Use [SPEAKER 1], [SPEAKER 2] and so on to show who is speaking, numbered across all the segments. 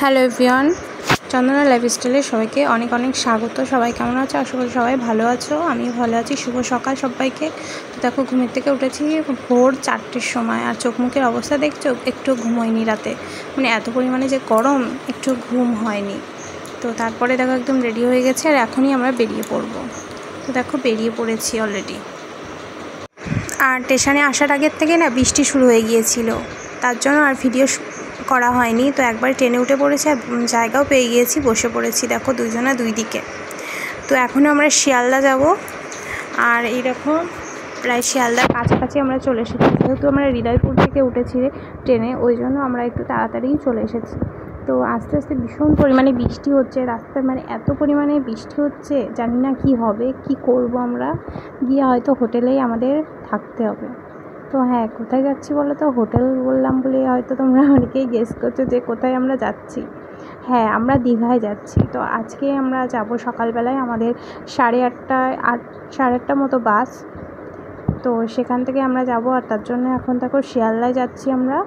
[SPEAKER 1] Hello everyone, চন্দনা লাইফস্টাইলে সবাইকে অনেক অনেক স্বাগত। সবাই কেমন আছো? আশা করি সবাই ভালো আছো। আমিও ভালো আছি। শুভ সকাল সবাইকে। তো দেখো, ঘুমের থেকে উঠেছি ভোর 4টের সময়, আর চোখ মুখের অবস্থা দেখছো, একটু ঘুম হয়নি রাতে, মানে এত পরিমাণে যে গরম, একটু ঘুম হয়নি। তো তারপরে দেখো একদম রেডি হয়ে গেছে, আর এখনই আমরা বেরিয়ে পড়বো। তো দেখো বেরিয়ে পড়েছি অলরেডি। আর স্টেশনে আসার আগের থেকে না বৃষ্টি শুরু হয়ে গিয়েছিল, তার জন্য আর ভিডিও করা হয়নি। তো একবার ট্রেনে উঠে পড়েছি, আর জায়গাও পেয়ে গিয়েছি, বসে পড়েছি। দেখো দুইজনা দুই দিকে। তো এখনও আমরা শিয়ালদা যাব, আর এইরকম প্রায় শিয়ালদার কাছাকাছি আমরা চলে এসেছি। যেহেতু আমরা হৃদয়পুর থেকে উঠেছি ট্রেনে, ওই জন্য আমরা একটু তাড়াতাড়িই চলে এসেছি। তো আস্তে আস্তে ভীষণ পরিমাণে বৃষ্টি হচ্ছে রাস্তায়, মানে এত পরিমাণে বৃষ্টি হচ্ছে, জানি না কি হবে, কি করব। আমরা গিয়ে হয়তো হোটেলেই আমাদের থাকতে হবে। তো হ্যাঁ, কোথায় যাচ্ছি বলো তো? হোটেল বললাম বলে হয়তো তোমরা অনেকেই গেস করছো যে কোথায় আমরা যাচ্ছি। হ্যাঁ, আমরা দীঘায় যাচ্ছি। তো আজকে আমরা যাব সকালবেলায়, আমাদের 8:30 মতো বাস। তো সেখান থেকে আমরা যাব, আর তার জন্য এখন দেখো শিয়ালদায় যাচ্ছি আমরা।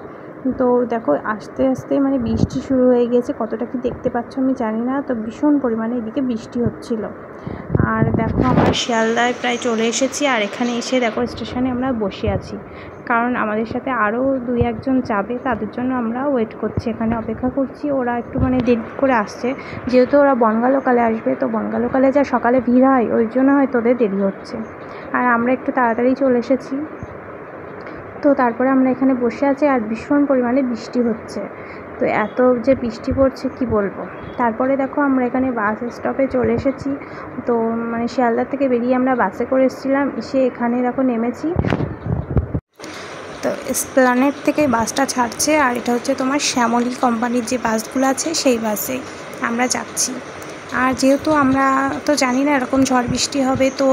[SPEAKER 1] তো দেখো আস্তে আস্তে মানে বৃষ্টি শুরু হয়ে গেছে, কতটা কি দেখতে পাচ্ছ আমি জানি না। তো ভীষণ পরিমাণে এদিকে বৃষ্টি হচ্ছিল। আর দেখো আমরা শিয়ালদায় প্রায় চলে এসেছি, আর এখানে এসে দেখো স্টেশনে আমরা বসে আছি, কারণ আমাদের সাথে আরও 2-1জন যাবে, তাদের জন্য আমরা ওয়েট করছি, এখানে অপেক্ষা করছি। ওরা একটু মানে দেরি করে আসছে, যেহেতু ওরা বনগাঁ লোকালে আসবে। তো বনগাঁ লোকালে যা সকালে ভিড় হয়, ওই জন্য হয়তো ওদের দেরি হচ্ছে, আর আমরা একটু তাড়াতাড়ি চলে এসেছি। তো তারপরে আমরা এখানে বসে আছি, আর ভীষণ পরিমাণে বৃষ্টি হচ্ছে। তো এত যে বৃষ্টি পড়ছে কি বলবো। তারপরে দেখো আমরা এখানে বাস স্টপে চলে এসেছি। তো মানে শিয়ালদা থেকে বেরিয়ে আমরা বাসে করে এসেছিলাম, এসে এখানে দেখো নেমেছি। তো এসপ্ল্যানেড থেকে বাসটা ছাড়ছে, আর এটা হচ্ছে তোমার শ্যামলী কোম্পানির যে বাসগুলো আছে, সেই বাসে আমরা যাচ্ছি। আর যেহেতু আমরা তো জানি না এরকম ঝড় বৃষ্টি হবে, তো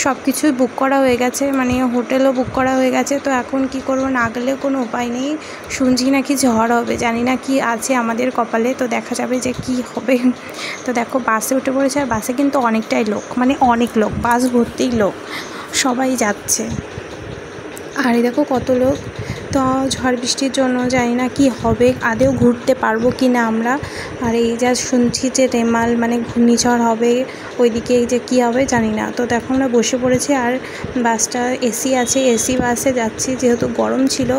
[SPEAKER 1] সব কিছুই বুক করা হয়ে গেছে, মানে হোটেলও বুক করা হয়ে গেছে। তো এখন কি করব, না গেলেও কোনো উপায় নেই। শুনছি নাকি ঝড় হবে, জানি না কি আছে আমাদের কপালে, তো দেখা যাবে যে কি হবে। তো দেখো বাসে উঠে পড়েছে, আর বাসে কিন্তু অনেকটাই লোক, মানে অনেক লোক, বাস ভর্তিই লোক, সবাই যাচ্ছে। আর এই দেখো কত লোক। তো ঝড় বৃষ্টির জন্য জানি না কি হবে, আদেও ঘুরতে পারবো কি না আমরা। আর এই যা শুনছি যে রেমাল মানে ঘূর্ণিঝড় হবে, ওইদিকে এই যে কী হবে জানি না। তো দেখো আমরা বসে পড়েছি, আর বাসটা এসি আছে, এসি বাসে যাচ্ছি, যেহেতু গরম ছিল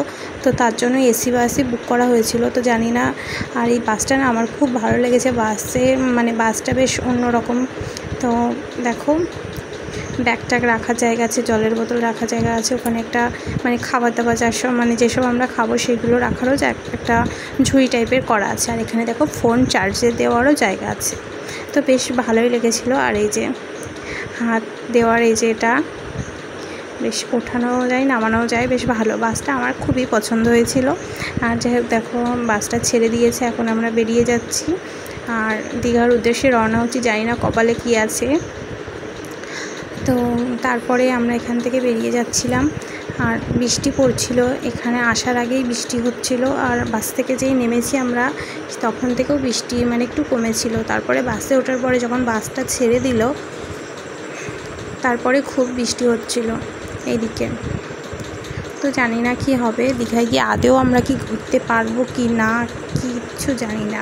[SPEAKER 1] তো তার জন্য এসি বাসই বুক করা হয়েছিল। তো জানি না, আর এই বাসটা না আমার খুব ভালো লেগেছে, বাসে মানে বাসটা বেশ অন্যরকম। তো দেখো ব্যাগ ট্যাগ রাখার জায়গা আছে, জলের বোতল রাখার জায়গা আছে, ওখানে একটা মানে খাবার দাবার যেসব মানে যেসব আমরা খাবো সেগুলো রাখারও একটা ঝুড়ি টাইপের করা আছে। আর এখানে দেখো ফোন চার্জে দেওয়ারও জায়গা আছে। তো বেশ ভালোই লেগেছিলো। আর এই যে হাত দেওয়ার এই যে এটা বেশ ওঠানো যায় নামানো যায়, বেশ ভালো। বাসটা আমার খুবই পছন্দ হয়েছিল। আর যাই হোক দেখো বাসটা ছেড়ে দিয়েছে, এখন আমরা বেরিয়ে যাচ্ছি, আর দীঘার উদ্দেশ্যে রওনা হচ্ছি। জানি না কপালে কী আছে। তো তারপরে আমরা এখান থেকে বেরিয়ে যাচ্ছিলাম, আর বৃষ্টি পড়ছিল, এখানে আসার আগেই বৃষ্টি হচ্ছিল। আর বাস থেকে যেই নেমেছি আমরা, তখন থেকেও বৃষ্টি মানে একটু কমেছিল। তারপরে বাসে ওঠার পরে যখন বাসটা ছেড়ে দিল, তারপরে খুব বৃষ্টি হচ্ছিল এইদিকে। তো জানি না কি হবে, দীঘায় গিয়ে আদেও আমরা কি ঘুরতে পারবো কি না, কিচ্ছু জানি না।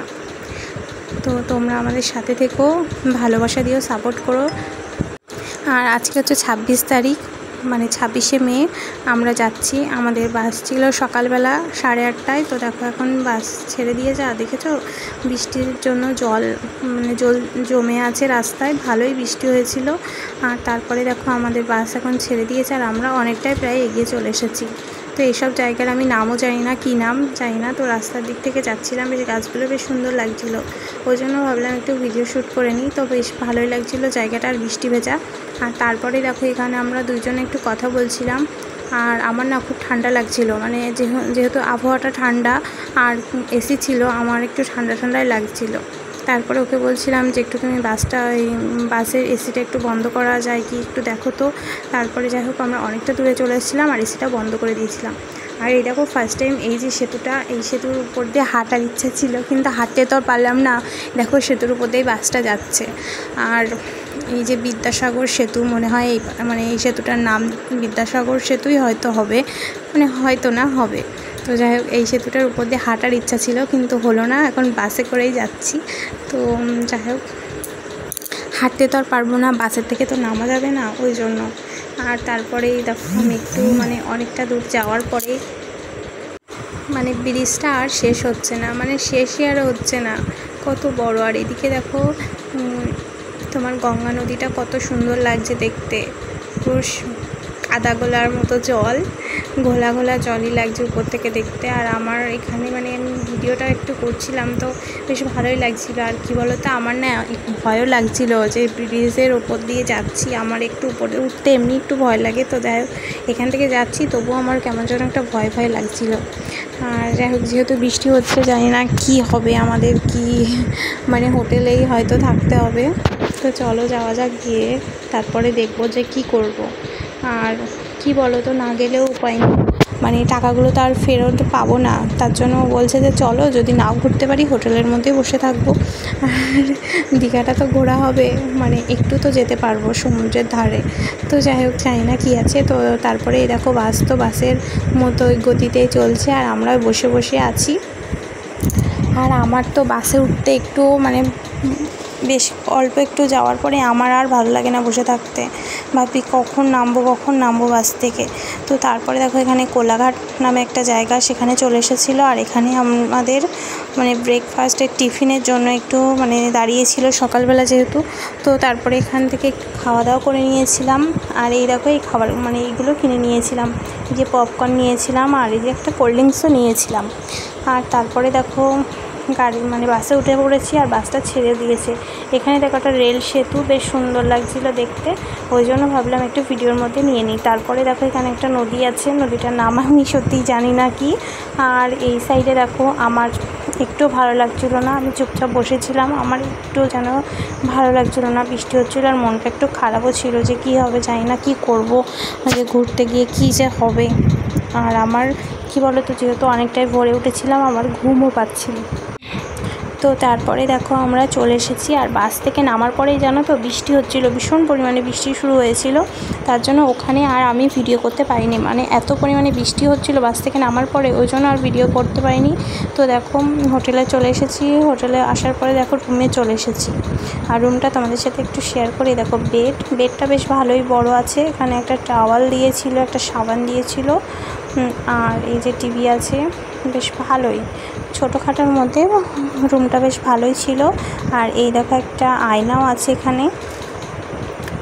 [SPEAKER 1] তো তোমরা আমাদের সাথে থেকো, ভালোবাসা দিও, সাপোর্ট করো। আর আজকে হচ্ছে 26 তারিখ, মানে 26শে মে আমরা যাচ্ছি। আমাদের বাস ছিল সকালবেলা 8:30টায়। তো দেখো এখন বাস ছেড়ে দিয়েছে, আর দেখেছো বৃষ্টির জন্য জল জমে আছে রাস্তায়, ভালোই বৃষ্টি হয়েছিল। আর তারপরে দেখো আমাদের বাস এখন ছেড়ে দিয়েছে, আর আমরা অনেকটাই প্রায় এগিয়ে চলে এসেছি। তো এইসব জায়গার আমি নামও জানি না, কী নাম জানি না। তো রাস্তার দিক থেকে যাচ্ছিলাম, বেশ গাছগুলো বেশ সুন্দর লাগছিলো, ওই জন্য ভাবলাম একটু ভিডিও শ্যুট করে নিই। তো বেশ ভালোই লাগছিলো জায়গাটা, আর বৃষ্টি ভেজা। আর তারপরে দেখো এখানে আমরা দুজনে একটু কথা বলছিলাম, আর আমার না খুব ঠান্ডা লাগছিল, মানে যেহেতু আবহাওয়াটা ঠান্ডা আর এসি ছিল, আমার একটু ঠান্ডা ঠান্ডাই লাগছিলো। তারপরে ওকে বলছিলাম যে একটু তুমি বাসের এসিটা একটু বন্ধ করা যায় কি, একটু দেখো তো। তারপরে যাই হোক আমরা অনেকটা দূরে চলে এসেছিলাম, আর এসিটা বন্ধ করে দিয়েছিলাম। আর এই দেখো ফার্স্ট টাইম এই যে সেতুটা, এই সেতুর উপর দিয়ে হাঁটার ইচ্ছা ছিল, কিন্তু হাঁটতে তো আর পারলাম না। দেখো সেতুর উপর দিয়েই বাসটা যাচ্ছে। আর এই যে বিদ্যাসাগর সেতু মনে হয়, মানে এই সেতুটার নাম বিদ্যাসাগর সেতুই হয়তো হবে, মানে হয়তো না হবে। তো যাই হোক এই সেতুটার উপর দিয়ে হাঁটার ইচ্ছা ছিল কিন্তু হলো না, এখন বাসে করেই যাচ্ছি। তো যাই হোক হাঁটতে তো আর পারবো না, বাসের থেকে তো নামা যাবে না, ওই জন্য। আর তারপরেই দেখো আমি একটু মানে অনেকটা দূর যাওয়ার পরে মানে ব্রিজটা আর শেষ হচ্ছে না, মানে শেষই আর হচ্ছে না, কত বড়। আর এদিকে দেখো তোমার গঙ্গা নদীটা কত সুন্দর লাগছে দেখতে, পুরো কাদা গোলার মতো জল, ঘোলা ঘোলা জলই লাগছে উপর থেকে দেখতে। আর আমার এখানে মানে আমি ভিডিওটা একটু করছিলাম তো বেশ ভালোই লাগছিলো। আর কি বলো তো, আমার না ভয়ও লাগছিল যে ব্রিজের ওপর দিয়ে যাচ্ছি, আমার একটু উপরে উঠতে এমনি একটু ভয় লাগে। তো যাই হোক এখান থেকে যাচ্ছি তবুও আমার কেমন যেন একটা ভয় ভয় লাগছিল। আর যাই হোক যেহেতু বৃষ্টি হচ্ছে, জানি না কি হবে আমাদের, কি মানে হোটেলেই হয়তো থাকতে হবে। তো চলো যাওয়া যাক, গিয়ে তারপরে দেখবো যে কি করব। আর কি বলো তো, না গেলেও উপায় নেই, মানে টাকাগুলো তো আর ফেরত পাবো না, তার জন্য বলছে যে চলো যদি নাও ঘুরতে পারি হোটেলের মধ্যে বসে থাকবো। আর দীঘাটা তো ঘোরা হবে, মানে একটু তো যেতে পারবো সমুদ্রের ধারে। তো যাই হোক জানি না কী আছে। তো তারপরে এই দেখো বাস তো বাসের মতো গতিতেই চলছে, আর আমরা বসে বসে আছি। আর আমার তো বাসে উঠতে একটু মানে বেশ অল্প একটু যাওয়ার পরে আমার আর ভালো লাগে না বসে থাকতে, ভাবি কখন নামবো বাস থেকে। তো তারপরে দেখো এখানে কোলাঘাট নামে একটা জায়গা, সেখানে চলে এসেছিলো। আর এখানে আমাদের মানে ব্রেকফাস্টের টিফিনের জন্য একটু মানে দাঁড়িয়েছিল সকালবেলা যেহেতু। তো তারপরে এখান থেকে একটু খাওয়া দাওয়া করে নিয়েছিলাম। আর এই দেখো এই খাবার মানে এইগুলো কিনে নিয়েছিলাম, এই যে পপকর্ন নিয়েছিলাম, আর এই যে একটা কোল্ড ড্রিঙ্কসও নিয়েছিলাম। আর তারপরে দেখো গাড়ি মানে বাসে উঠে পড়েছি, আর বাসটা ছেড়ে দিয়েছে। এখানে দেখো একটা রেল সেতু, বেশ সুন্দর লাগছিল দেখতে, ওই জন্য ভাবলাম একটু ভিডিওর মধ্যে নিয়ে নিই। তারপরে দেখো এখানে একটা নদী আছে, নদীটার নাম আমি সত্যিই জানি না কি। আর এই সাইডে দেখো আমার একটু ভালো লাগছিলো না, আমি চুপচাপ বসেছিলাম, আমার একটু যেন ভালো লাগছিলো না, বৃষ্টি হচ্ছিলো। আর মনটা একটু খারাপও ছিল যে কী হবে, জানি না কি করব, যে ঘুরতে গিয়ে কী যে হবে। আর আমার কি বলো তো, যেহেতু অনেকটাই ভোরে উঠেছিলাম, আমার ঘুমও পাচ্ছিল। তো তারপরে দেখো আমরা চলে এসেছি। আর বাস থেকে নামার পরেই জানো তো বৃষ্টি হচ্ছিলো, ভীষণ পরিমাণে বৃষ্টি শুরু হয়েছিল, তার জন্য ওখানে আর আমি ভিডিও করতে পারিনি, মানে এত পরিমাণে বৃষ্টি হচ্ছিলো বাস থেকে নামার পরে, ওই জন্য আর ভিডিও করতে পারিনি। তো দেখো হোটেলে চলে এসেছি, হোটেলে আসার পরে দেখো রুমে চলে এসেছি। আর রুমটা তোমাদের সাথে একটু শেয়ার করি। দেখো বেডটা বেশ ভালোই বড় আছে, এখানে একটা টাওয়াল দিয়েছিল, একটা সাবান দিয়েছিল, আর এই যে টিভি আছে, বেশ ভালোই ছোটোখাটোর মধ্যে রুমটা বেশ ভালোই ছিল। আর এই দেখো একটা আয়নাও আছে এখানে।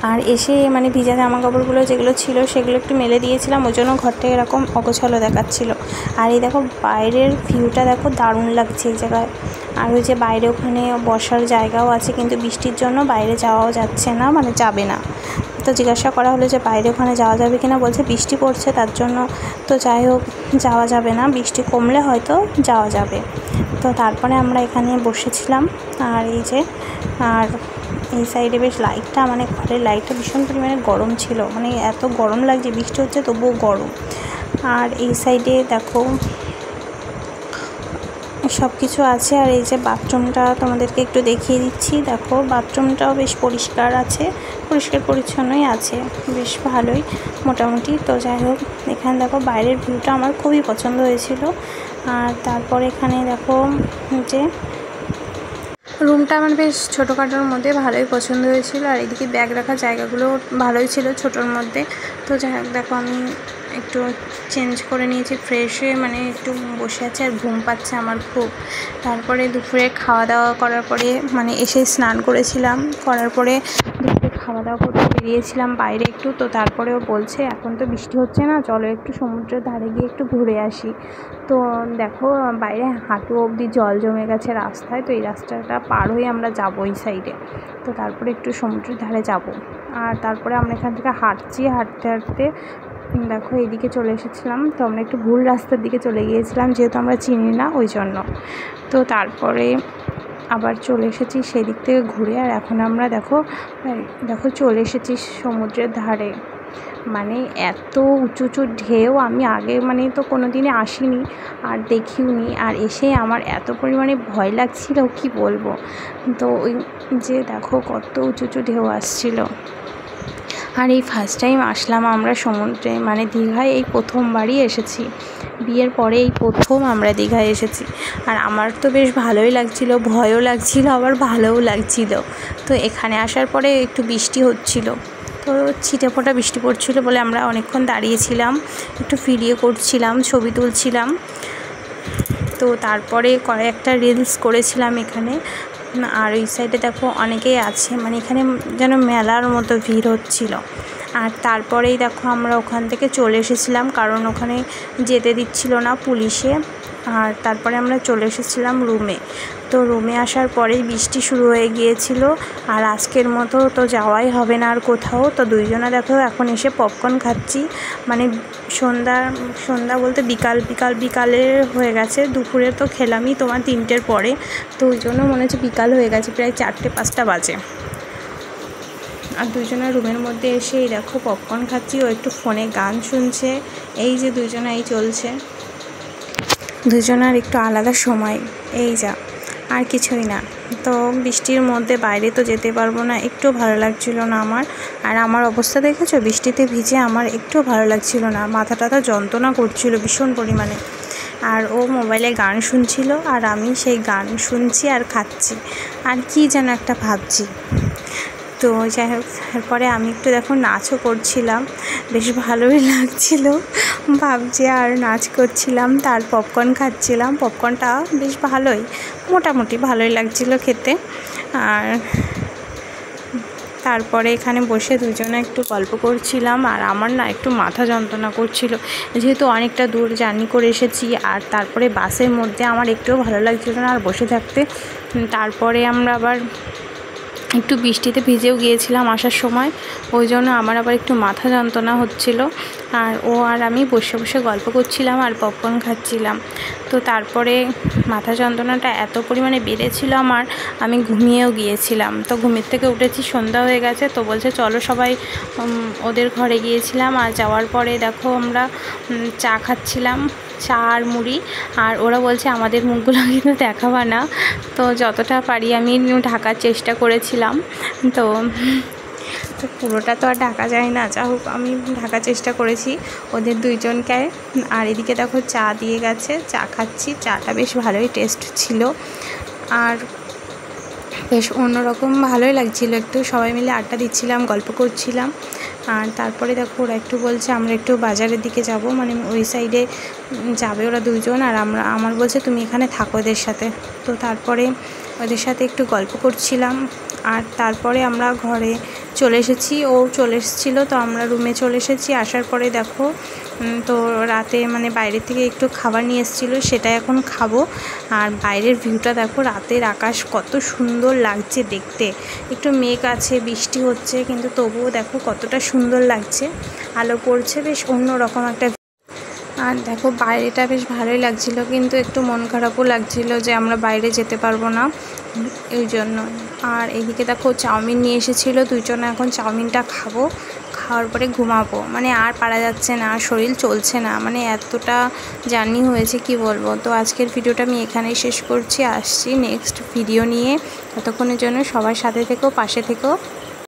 [SPEAKER 1] আর এসে মানে ভিজা জামা কাপড়গুলো যেগুলো ছিল সেগুলো একটু মেলে দিয়েছিলাম, ওই জন্য ঘরটা এরকম অগোছালো দেখাচ্ছিল। আর এই দেখো বাইরের ভিউটা দেখো, দারুণ লাগছে এই জায়গায়। আর ওই যে বাইরে ওখানে বসার জায়গাও আছে, কিন্তু বৃষ্টির জন্য বাইরে যাওয়াও যাচ্ছে না, মানে যাবে না। তো জিজ্ঞাসা করা হলো যে বাইরে ওখানে যাওয়া যাবে কিনা, বলছে বৃষ্টি পড়ছে তার জন্য। তো যাই হোক যাওয়া যাবে না, বৃষ্টি কমলে হয়তো যাওয়া যাবে। তো তারপরে আমরা এখানে বসেছিলাম। আর এই যে আর এই সাইডে বেশ লাইটটা, মানে ঘরের লাইটটা ভীষণ পরিমাণে গরম ছিল, মানে এত গরম লাগছে, বৃষ্টি হচ্ছে তবুও গরম। আর এই সাইডে দেখো সব কিছু আছে। আর এই যে বাথরুমটা তোমাদেরকে একটু দেখিয়ে দিচ্ছি, দেখো বাথরুমটাও বেশ পরিষ্কার আছে, পরিষ্কার পরিচ্ছন্নই আছে, বেশ ভালোই মোটামুটি। তো যাই হোক এখানে দেখো বাইরের ভিউটা আমার খুবই পছন্দ হয়েছিল। আর তারপরে এখানে দেখো যে রুমটা আমার বেশ ছোটোখাটোর মধ্যে ভালোই পছন্দ হয়েছিল। আর এদিকে ব্যাগ রাখার জায়গাগুলো ভালোই ছিল ছোটোর মধ্যে। তো যাই হোক দেখো আমি একটু চেঞ্জ করে নিয়েছি, ফ্রেশ হয়ে মানে একটু বসে আছি, আর ঘুম পাচ্ছে আমার খুব। তারপরে দুপুরে খাওয়া দাওয়া করার পরে মানে এসে স্নান করেছিলাম, করার পরে দুপুরে খাওয়া দাওয়া করতে বেরিয়েছিলাম বাইরে একটু। তো তারপরেও বলছে এখন তো বৃষ্টি হচ্ছে না, চলো একটু সমুদ্রের ধারে গিয়ে একটু ঘুরে আসি। তো দেখো বাইরে হাঁটু অবধি জল জমে গেছে রাস্তায়, তো এই রাস্তাটা পার হয়ে আমরা যাবো এই সাইডে। তো তারপরে একটু সমুদ্রের ধারে যাব। আর তারপরে আমরা এখান থেকে হাঁটতে হাঁটতে দেখো এইদিকে চলে এসেছিলাম। তো আমরা একটু ভুল রাস্তার দিকে চলে গিয়েছিলাম, যেহেতু আমরা চিনি না ওই জন্য। তো তারপরে আবার চলে এসেছি সেদিক থেকে ঘুরে। আর এখন আমরা দেখো চলে এসেছি সমুদ্রের ধারে, মানে এত উঁচু উঁচু ঢেউ আমি আগে মানে তো কোনো দিনে আসিনি আর দেখিওনি। আর এসে আমার এত পরিমাণে ভয় লাগছিল কি বলবো। তো ওই যে দেখো কত উঁচু উঁচু ঢেউ আসছিল। আর এই ফার্স্ট টাইম আসলাম আমরা সমুদ্রে, মানে দীঘায় এই প্রথমবারই এসেছি। বিয়ের পরে এই প্রথম আমরা দীঘায় এসেছি। আর আমার তো বেশ ভালোই লাগছিল, ভয়ও লাগছিল, আবার ভালোও লাগছিল। তো এখানে আসার পরে একটু বৃষ্টি হচ্ছিল, তো ছিটেফোঁটা বৃষ্টি পড়ছিল বলে আমরা অনেকক্ষণ দাঁড়িয়েছিলাম, একটু ভিডিও করছিলাম, ছবি তুলছিলাম। তো তারপরে কয়েকটা রিলস করেছিলাম এখানে। আর ওই সাইডে দেখো অনেকেই আছে, মানে এখানে যেন মেলার মতো ভিড় হচ্ছিল। আর তারপরেই দেখো আমরা ওখান থেকে চলে এসেছিলাম, কারণ ওখানে যেতে দিচ্ছিল না পুলিশে। আর তারপরে আমরা চলে এসেছিলাম রুমে। তো রুমে আসার পরেই বৃষ্টি শুরু হয়ে গিয়েছিল, আর আজকের মতো তো যাওয়াই হবে না আর কোথাও। তো দুইজনা দেখো এখন এসে পপকর্ন খাচ্ছি, মানে সন্ধ্যা বলতে বিকালের হয়ে গেছে। দুপুরে তো খেলামই তোমার 3টের পরে, তো ওই জন্য মনে হচ্ছে বিকাল হয়ে গেছে, প্রায় 4-5টা বাজে। আর দুজনের রুমের মধ্যে এসে এই দেখো পপকর্ন খাচ্ছি, ও একটু ফোনে গান শুনছে। এই যে দুজনাই চলছে, দুজনার একটু আলাদা সময়, এই যা, আর কিছুই না। তো বৃষ্টির মধ্যে বাইরে তো যেতে পারবো না, একটু ভালো লাগছিল না আমার। আর আমার অবস্থা দেখেছো, বৃষ্টিতে ভিজে আমার একটু ভালো লাগছিল না, মাথা টাথা যন্ত্রণা করছিল ভীষণ পরিমাণে। আর ও মোবাইলে গান শুনছিল, আর আমি সেই গান শুনছি আর খাচ্ছি, আর কি যেন একটা ভাবছি। তো যাই হোক, তারপরে আমি একটু দেখো নাচও করছিলাম, বেশ ভালোই লাগছিল ভাবছি, আর নাচ করছিলাম, তার পপকর্ন খাচ্ছিলাম। পপকর্নটা বেশ মোটামুটি ভালোই লাগছিল খেতে। আর তারপরে এখানে বসে দুজনে একটু গল্প করছিলাম। আর আমার না একটু মাথা যন্ত্রণা করছিল, যেহেতু অনেকটা দূর জার্নি করে এসেছি, আর তারপরে বাসের মধ্যে আমার একটুও ভালো লাগছিল না আর বসে থাকতে। তারপরে আমরা আবার একটু বৃষ্টিতে ভিজেও গিয়েছিলাম আসার সময়, ওই জন্য আমার আবার একটু মাথা যন্ত্রণা হচ্ছিল। আর ও আর আমি বসে বসে গল্প করছিলাম আর পপকর্ন খাচ্ছিলাম। তো তারপরে মাথা যন্ত্রণাটা এত পরিমাণে বেড়েছিল আমার, আমি ঘুমিয়েও গিয়েছিলাম। তো ঘুমের থেকে উঠেছি, সন্ধ্যা হয়ে গেছে, তো বলছে চলো সবাই ওদের ঘরে গিয়েছিলাম। আর যাওয়ার পরে দেখো আমরা চা খাচ্ছিলাম, চা আর মুড়ি। আর ওরা বলছে আমাদের মুখগুলো কিন্তু দেখাবা না, তো যতটা পারি আমি ঢাকার চেষ্টা করেছিলাম। তো পুরোটা তো আর ঢাকা যায় না, যা হোক আমি ঢাকার চেষ্টা করেছি ওদের দুইজনকে। আর এদিকে দেখো চা দিয়ে গেছে, চা খাচ্ছি, চাটা বেশ ভালোই টেস্ট ছিল, আর বেশ অন্যরকম ভালোই লাগছিল। একটু সবাই মিলে আড্ডা দিচ্ছিলাম, গল্প করছিলাম। আর তারপরে দেখো ওরা একটু বলছে আমরা একটু বাজারের দিকে যাব, মানে ওই সাইডে যাবে ওরা দুজন। আর আমার বলছে তুমি এখানে থাকো ওদের সাথে। তো তারপরে ওদের সাথে একটু গল্প করছিলাম। আর তারপরে আমরা ঘরে চলে এসেছি, ও চলে এসেছিলো, তো আমরা রুমে চলে এসেছি। আসার পরে দেখো তো রাতে মানে বাইরে থেকে একটু খাবার নিয়ে এসেছিলো, সেটা এখন খাবো। আর বাইরের ভিউটা দেখো, রাতের আকাশ কত সুন্দর লাগছে দেখতে। একটু মেঘ আছে, বৃষ্টি হচ্ছে, কিন্তু তবুও দেখো কতটা সুন্দর লাগছে, আলো পড়ছে, বেশ অন্যরকম একটা। আর দেখো বাইরেটা বেশ ভালোই লাগছিল, কিন্তু একটু মন খারাপও লাগছিল যে আমরা বাইরে যেতে পারবো না, এই জন্য। আর এদিকে দেখো চাউমিন নিয়ে এসেছিলো, দুইজনে এখন চাউমিনটা খাবো, খাওয়ার পরে ঘুমাবো। মানে আর পারা যাচ্ছে না, শরীর চলছে না, মানে এতটা জার্নি হয়েছে কি বলবো। তো আজকের ভিডিওটা আমি এখানেই শেষ করছি, আসছি নেক্সট ভিডিও নিয়ে। ততক্ষণের জন্য সবার সাথে থেকো, পাশে থেকো।